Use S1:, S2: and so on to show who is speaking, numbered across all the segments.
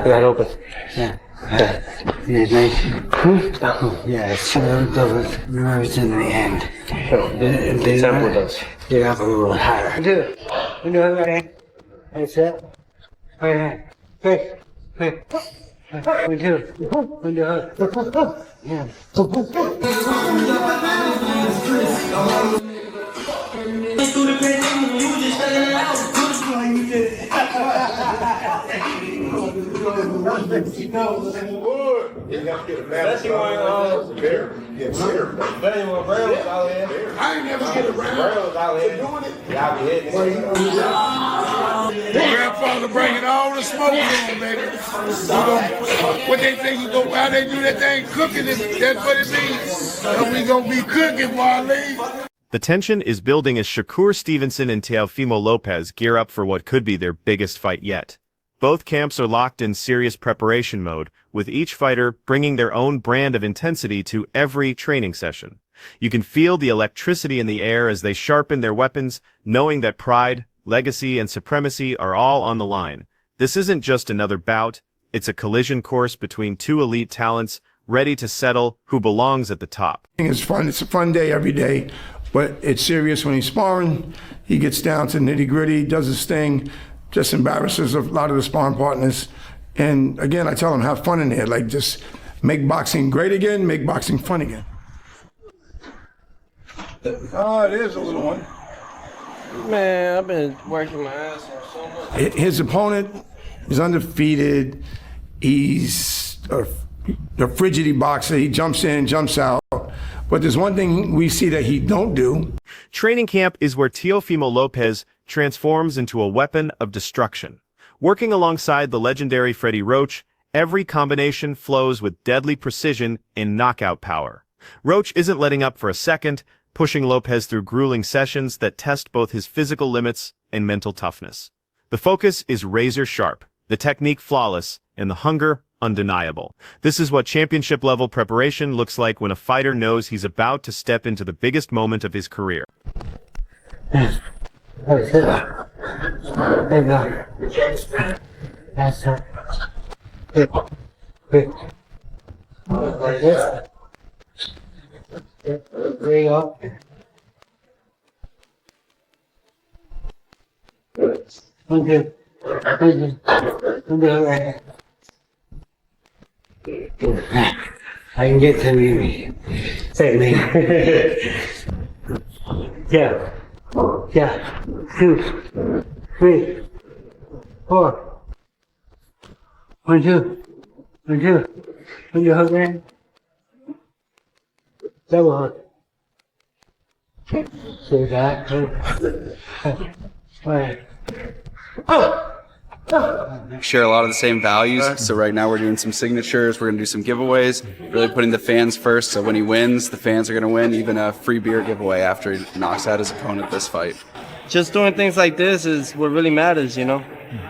S1: That open. Yeah. Yeah, nice. Yeah, it's nerves in the end. The temple does. Get up a little higher. Do it. Right. That's it. Right. Quick. Quick. 1, 2. 1, 2. Yeah.
S2: I ain't never get around. Grandfather bringing all the smoke on, baby. What they think you go, how they do that thing, cooking it, that's what it means. So we gonna be cooking while I leave.
S3: The tension is building as Shakur Stevenson and Teofimo Lopez gear up for what could be their biggest fight yet. Both camps are locked in serious preparation mode, with each fighter bringing their own brand of intensity to every training session. You can feel the electricity in the air as they sharpen their weapons, knowing that pride, legacy, and supremacy are all on the line. This isn't just another bout, it's a collision course between two elite talents, ready to settle who belongs at the top.
S2: It's fun. It's a fun day every day, but it's serious when he's sparring. He gets down to nitty-gritty, does his thing, just embarrasses a lot of the sparring partners. And again, I tell them, have fun in there. Like, just make boxing great again, make boxing fun again. Oh, it is a little one.
S4: Man, I've been working my ass off so much.
S2: His opponent is undefeated. He's a frigidity boxer. He jumps in, jumps out. But there's one thing we see that he don't do.
S3: Training camp is where Teofimo Lopez transforms into a weapon of destruction. Working alongside the legendary Freddie Roach, every combination flows with deadly precision and knockout power. Roach isn't letting up for a second, pushing Lopez through grueling sessions that test both his physical limits and mental toughness. The focus is razor sharp, the technique flawless, and the hunger undeniable. This is what championship-level preparation looks like when a fighter knows he's about to step into the biggest moment of his career.
S1: That's it. There you go. That's it. Quick. Quick. Like this. There you go. 1, 2. 1, 2. Right. I can get to me. Say me. Yeah. Yeah. 2, 3, 4. 1, 2. 1, 2. 1, 2 hook in. Double hook. See that? Right. Oh!
S5: Share a lot of the same values, so right now we're doing some signatures, we're going to do some giveaways, really putting the fans first, so when he wins, the fans are going to win, even a free beer giveaway after he knocks out his opponent this fight.
S4: Just doing things like this is what really matters, you know,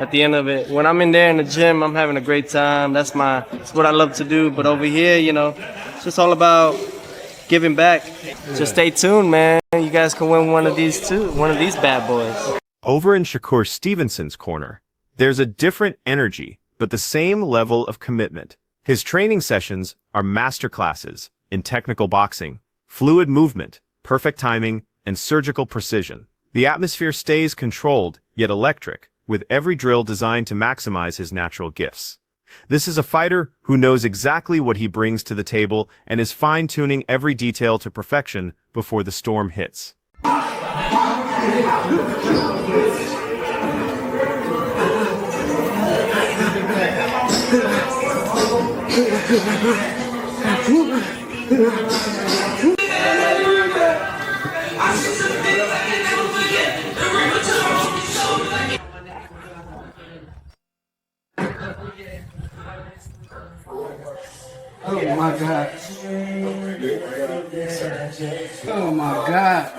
S4: at the end of it. When I'm in there in the gym, I'm having a great time. That's what I love to do, but over here, you know, it's just all about giving back. Just stay tuned, man. You guys can win one of these too, one of these bad boys.
S3: Over in Shakur Stevenson's corner, there's a different energy, but the same level of commitment. His training sessions are masterclasses in technical boxing, fluid movement, perfect timing, and surgical precision. The atmosphere stays controlled, yet electric, with every drill designed to maximize his natural gifts. This is a fighter who knows exactly what he brings to the table and is fine-tuning every detail to perfection before the storm hits.
S1: Oh my God. Oh my God.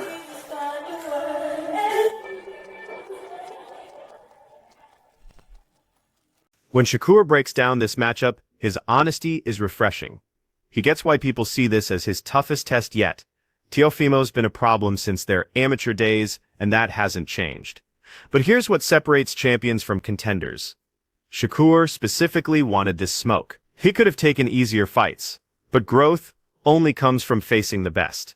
S3: When Shakur breaks down this matchup, his honesty is refreshing. He gets why people see this as his toughest test yet. Teofimo's been a problem since their amateur days, and that hasn't changed. But here's what separates champions from contenders. Shakur specifically wanted this smoke. He could have taken easier fights, but growth only comes from facing the best.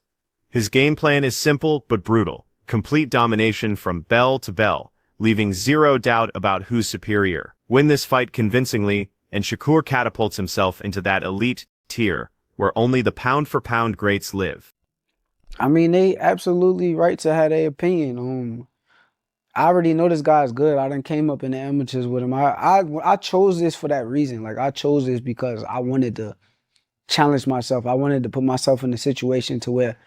S3: His game plan is simple but brutal. Complete domination from bell to bell, leaving zero doubt about who's superior. Win this fight convincingly, and Shakur catapults himself into that elite tier, where only the pound-for-pound greats live.
S1: I mean, they absolutely right to have their opinion. I already know this guy's good. I done came up in the amateurs with him. I chose this for that reason. Like, I chose this because I wanted to challenge myself. I wanted to put myself in a situation to where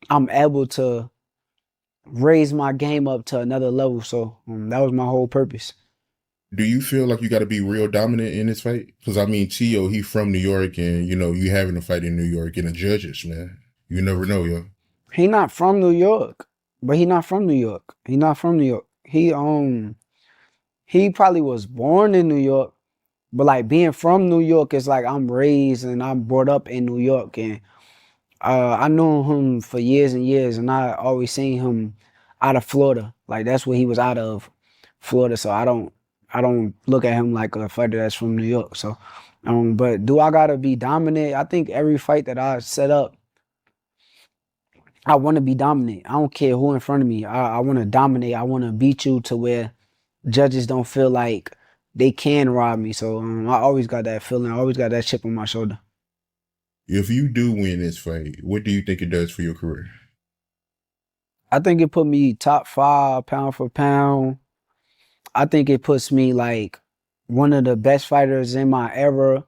S1: I'm able to raise my game up to another level. So that was my whole purpose.
S6: Do you feel like you got to be real dominant in this fight? Because, I mean, Tio, he from New York, and, you know, you having a fight in New York, and the judges, man. You never know, yo.
S1: He not from New York, but he not from New York. He not from New York. He probably was born in New York, but, like, being from New York is like I'm raised and I'm brought up in New York. And I knew him for years and years, and I always seen him out of Florida. Like, that's where he was out of, Florida. So I don't look at him like a fighter that's from New York. So, but do I gotta be dominant? I think every fight that I set up, I want to be dominant. I don't care who in front of me. I want to dominate. I want to beat you to where judges don't feel like they can rob me. So I always got that feeling. I always got that chip on my shoulder.
S6: If you do win this fight, what do you think it does for your career?
S1: I think it put me top 5 pound for pound. I think it puts me like one of the best fighters in my era.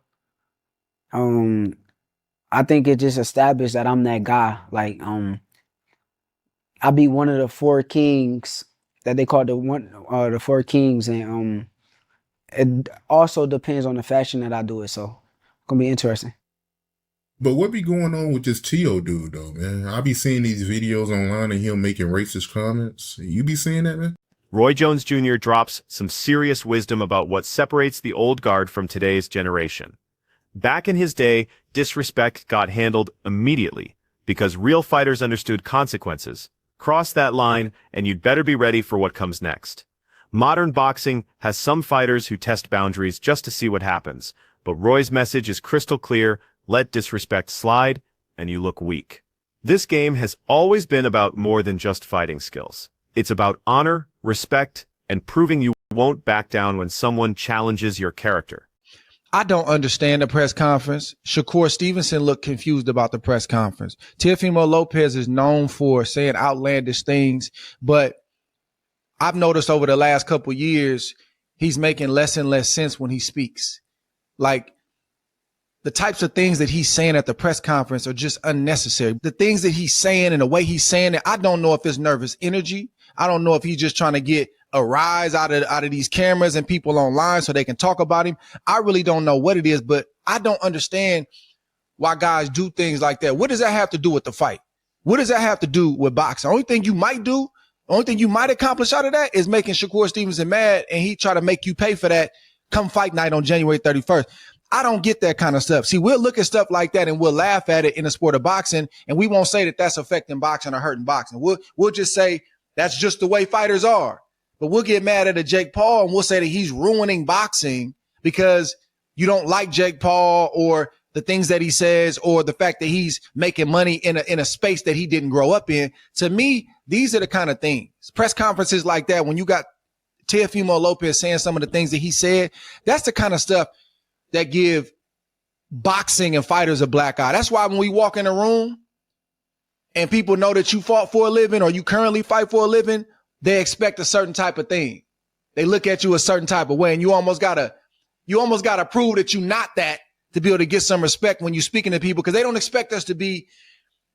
S1: I think it just established that I'm that guy. Like, I be one of the 4 kings that they call the 4 kings, and it also depends on the fashion that I do it. So it's gonna be interesting.
S6: But what be going on with this Tio dude, though, man? I be seeing these videos online of him making racist comments. You be seeing that, man?
S3: Roy Jones Jr. drops some serious wisdom about what separates the old guard from today's generation. Back in his day, disrespect got handled immediately because real fighters understood consequences. Cross that line, and you'd better be ready for what comes next. Modern boxing has some fighters who test boundaries just to see what happens, but Roy's message is crystal clear: let disrespect slide, and you look weak. This game has always been about more than just fighting skills. It's about honor, respect, and proving you won't back down when someone challenges your character.
S7: I don't understand the press conference. Shakur Stevenson looked confused about the press conference. Teofimo Lopez is known for saying outlandish things, but I've noticed over the last couple of years, he's making less and less sense when he speaks. Like, the types of things that he's saying at the press conference are just unnecessary. The things that he's saying and the way he's saying it, I don't know if it's nervous energy. I don't know if he's just trying to get a rise out of these cameras and people online so they can talk about him. I really don't know what it is, but I don't understand why guys do things like that. What does that have to do with the fight? What does that have to do with boxing? The only thing you might accomplish out of that is making Shakur Stevenson mad, and he try to make you pay for that come fight night on January 31st. I don't get that kind of stuff. See, we'll look at stuff like that and we'll laugh at it in the sport of boxing, and we won't say that that's affecting boxing or hurting boxing. We'll just say that's just the way fighters are. But we'll get mad at a Jake Paul and we'll say that he's ruining boxing because you don't like Jake Paul or the things that he says or the fact that he's making money in a space that he didn't grow up in. To me, these are the kind of things. Press conferences like that, when you got Teofimo Lopez saying some of the things that he said, that's the kind of stuff that give boxing and fighters a black eye. That's why when we walk in a room and people know that you fought for a living or you currently fight for a living, they expect a certain type of thing. They look at you a certain type of way, and you almost gotta prove that you're not that to be able to get some respect when you're speaking to people, because they don't expect us to be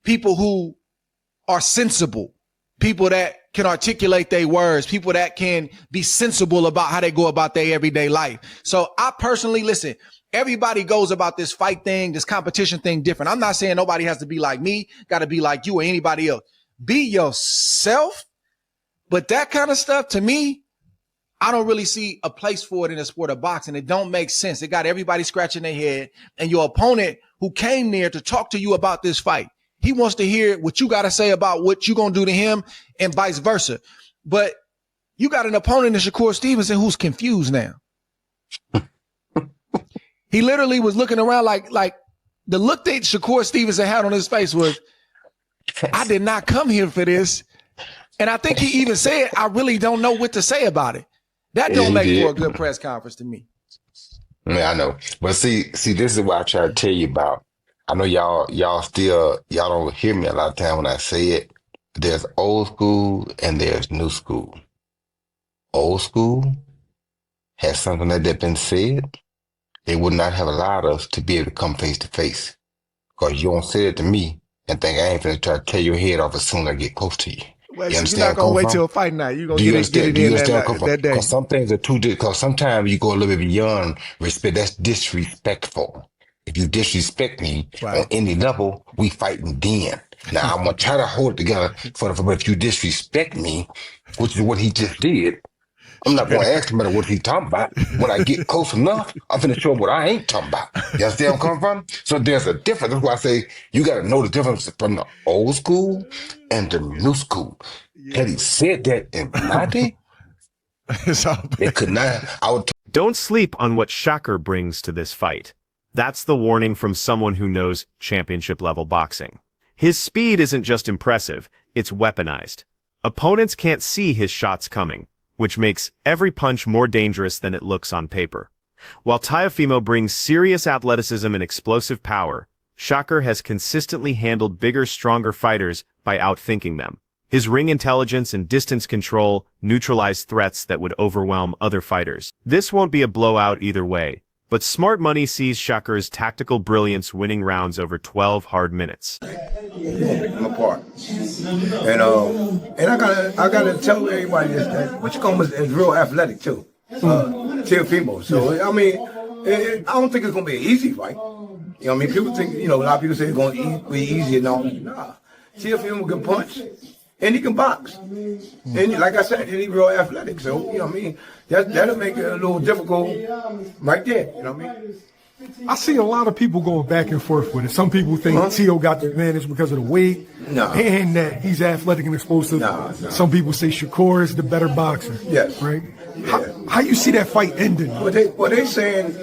S7: people who are sensible, people that can articulate their words, people that can be sensible about how they go about their everyday life. So I personally, listen, everybody goes about this fight thing, this competition thing different. I'm not saying nobody has to be like me, got to be like you or anybody else. Be yourself. But that kind of stuff, to me, I don't really see a place for it in the sport of boxing. It don't make sense. It got everybody scratching their head. And your opponent who came there to talk to you about this fight, He wants to hear what you got to say about what you going to do to him and vice versa. But you got an opponent in Shakur Stevenson who's confused now. He literally was looking around like the look that Shakur Stevenson had on his face was, I did not come here for this. And I think he even said, I really don't know what to say about it. That don't make for a good press conference to me.
S8: Yeah, I know. But see, this is what I try to tell you about. I know y'all don't hear me a lot of time when I say it. There's old school and there's new school. Old school has something that had been said. They would not have allowed us to be able to come face to face. Because you don't say it to me and think I ain't finna try to tear your head off as soon as I get close to you.
S7: Well, so you're not gonna wait till fight night. You're gonna get it in that day.
S8: Because some things are too because sometimes you go a little bit beyond respect. That's disrespectful. If you disrespect me on any level, we fighting then. Now I'm gonna try to hold it together but if you disrespect me, which is what he just did, I'm not gonna ask him about what he's talking about. When I get close enough, I'm finna show him what I ain't talking about. You understand where I'm coming from? So there's a difference. That's why I say you gotta know the difference from the old school and the new school. Had he said that in my day, it could not.
S3: Don't sleep on what Shakur brings to this fight. That's the warning from someone who knows championship-level boxing. His speed isn't just impressive, it's weaponized. Opponents can't see his shots coming, which makes every punch more dangerous than it looks on paper. While Teofimo brings serious athleticism and explosive power, Shakur has consistently handled bigger, stronger fighters by outthinking them. His ring intelligence and distance control neutralize threats that would overwhelm other fighters. This won't be a blowout either way, but smart money sees Shakur's tactical brilliance winning rounds over 12 hard minutes.
S2: Them apart. And I gotta tell everybody this, that Whichcomb is real athletic too. Teofimo. So I mean, I don't think it's gonna be an easy fight. You know what I mean? People think, a lot of people say it's gonna be easy and all. Nah. Teofimo can punch and he can box. And like I said, he's real athletic. So, you know what I mean? That'll make it a little difficult right there. You know what I mean?
S9: I see a lot of people going back and forth with it. Some people think Teo got the advantage because of the weight and that he's athletic and explosive. Some people say Shakur is the better boxer.
S2: Yes.
S9: Right? Yeah. How you see that fight ending?
S2: Well, they saying,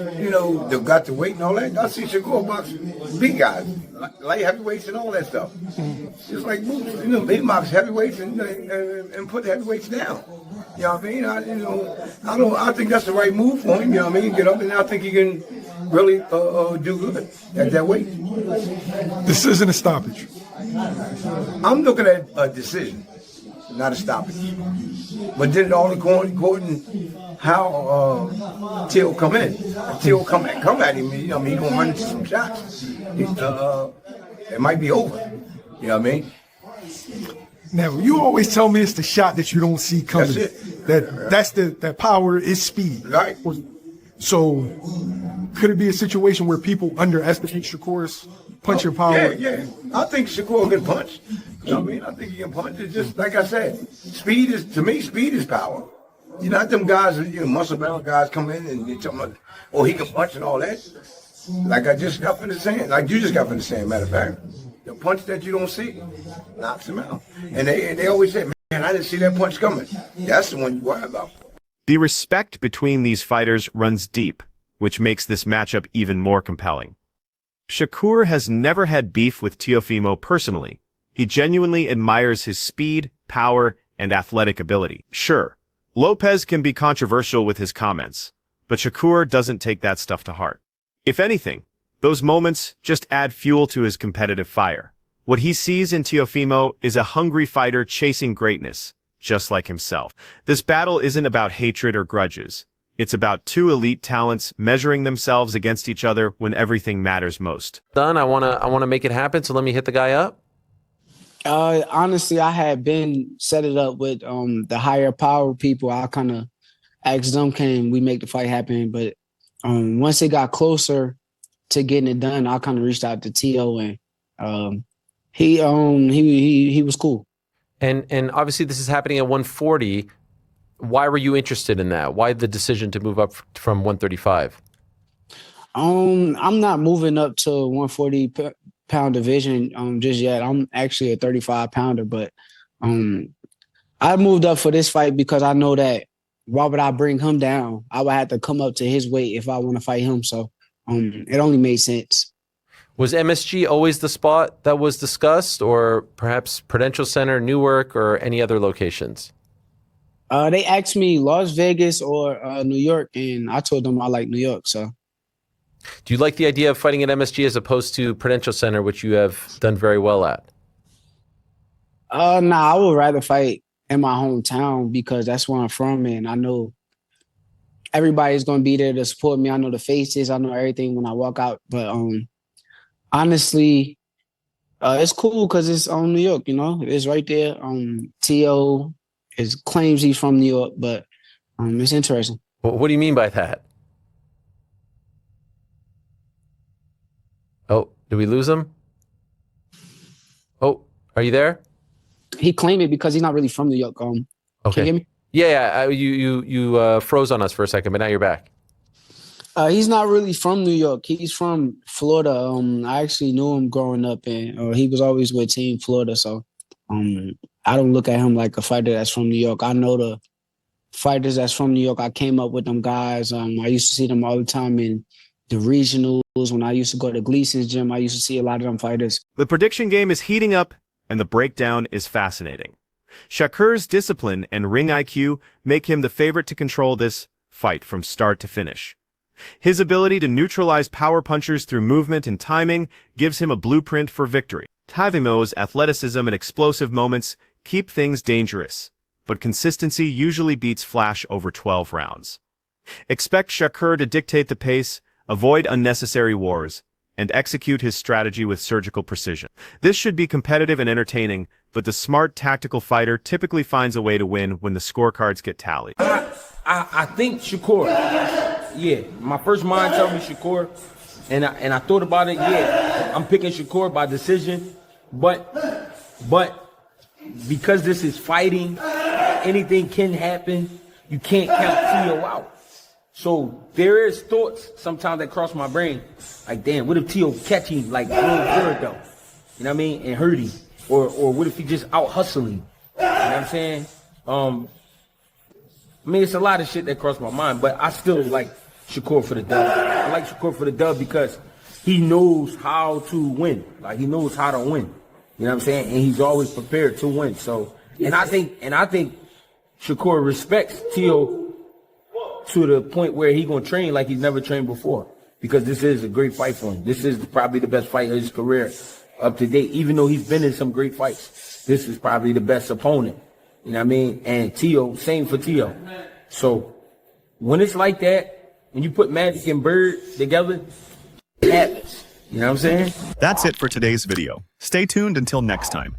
S2: they've got the weight and all that. I see Shakur box big guys, light heavyweights and all that stuff. Just like Boots, he box heavyweights and put the heavyweights down. You know what I mean? I think that's the right move for him. You know what I mean? Get up, and I think he can really do good at that weight.
S9: This isn't a stoppage.
S2: I'm looking at a decision, not a stoppage. But then it all according how Teo come in. If Teo come at him, he gonna run into some shots. It might be over. You know what I mean?
S9: Now, you always tell me it's the shot that you don't see coming.
S2: That's it.
S9: That power is speed.
S2: Right.
S9: So, could it be a situation where people underestimate Shakur's punching power?
S2: Yeah. I think Shakur can punch. You know what I mean? I think he can punch. It's just like I said, speed is power. Not them guys, muscle bound guys come in and they tell me, he can punch and all that. Like I just got finished saying, like you just got finished saying, matter of fact. The punch that you don't see knocks him out. And they always say, man, I didn't see that punch coming. That's the one you worry about.
S3: The respect between these fighters runs deep, which makes this matchup even more compelling. Shakur has never had beef with Teofimo personally. He genuinely admires his speed, power, and athletic ability. Sure, Lopez can be controversial with his comments, but Shakur doesn't take that stuff to heart. If anything, those moments just add fuel to his competitive fire. What he sees in Teofimo is a hungry fighter chasing greatness, just like himself. This battle isn't about hatred or grudges. It's about two elite talents measuring themselves against each other when everything matters most.
S10: Done. I wanna make it happen, so let me hit the guy up.
S11: Honestly, I had been set it up with the higher power people. I kind of asked them, can we make the fight happen? But once it got closer to getting it done, I kind of reached out to Teo, and he was cool.
S10: And obviously this is happening at 140. Why were you interested in that? Why the decision to move up from 135?
S11: I'm not moving up to 140 pound division just yet. I'm actually a 35 pounder, but I moved up for this fight because I know that why would I bring him down? I would have to come up to his weight if I want to fight him. So it only made sense.
S10: Was MSG always the spot that was discussed, or perhaps Prudential Center, Newark, or any other locations?
S11: They asked me Las Vegas or New York, and I told them I like New York. So,
S10: do you like the idea of fighting at MSG as opposed to Prudential Center, which you have done very well at?
S11: Nah, I would rather fight in my hometown because that's where I'm from, and I know everybody's gonna be there to support me. I know the faces, I know everything when I walk out. But honestly, it's cool because it's on New York. You know, it's right there. T.O. claims he's from New York, but it's interesting.
S10: What do you mean by that? Oh, did we lose him? Oh, are you there?
S11: He claimed it because he's not really from New York.
S10: Okay.
S11: Can you hear me?
S10: Yeah. You froze on us for a second, but now you're back.
S11: He's not really from New York. He's from Florida. I actually knew him growing up, and he was always with Team Florida. So, I don't look at him like a fighter that's from New York. I know the fighters that's from New York. I came up with them guys. I used to see them all the time in the regionals. When I used to go to Gleason's gym, I used to see a lot of them fighters.
S3: The prediction game is heating up, and the breakdown is fascinating. Shakur's discipline and ring IQ make him the favorite to control this fight from start to finish. His ability to neutralize power punchers through movement and timing gives him a blueprint for victory. Teofimo's athleticism and explosive moments keep things dangerous, but consistency usually beats flash over 12 rounds. Expect Shakur to dictate the pace, avoid unnecessary wars, and execute his strategy with surgical precision. This should be competitive and entertaining, but the smart tactical fighter typically finds a way to win when the scorecards get tallied.
S12: I think Shakur. Yeah, my first mind told me Shakur, and I thought about it. Yeah, I'm picking Shakur by decision, but because this is fighting, anything can happen. You can't count Tio out. So there is thoughts sometimes that cross my brain, like, damn, what if Tio catch him like real good though? You know what I mean? And hurt him. Or what if he just out hustling? You know what I'm saying? I mean, it's a lot of shit that crossed my mind, but I still like Shakur for the dub. I like Shakur for the dub because he knows how to win. Like, he knows how to win. You know what I'm saying? And he's always prepared to win. So, and I think Shakur respects Tio to the point where he gonna train like he's never trained before, because this is a great fight for him. This is probably the best fight of his career up to date. Even though he's been in some great fights, this is probably the best opponent. You know what I mean? And Tio, same for Tio. So when it's like that, when you put Magic and Bird together, it happens. You know what I'm saying?
S3: That's it for today's video. Stay tuned until next time.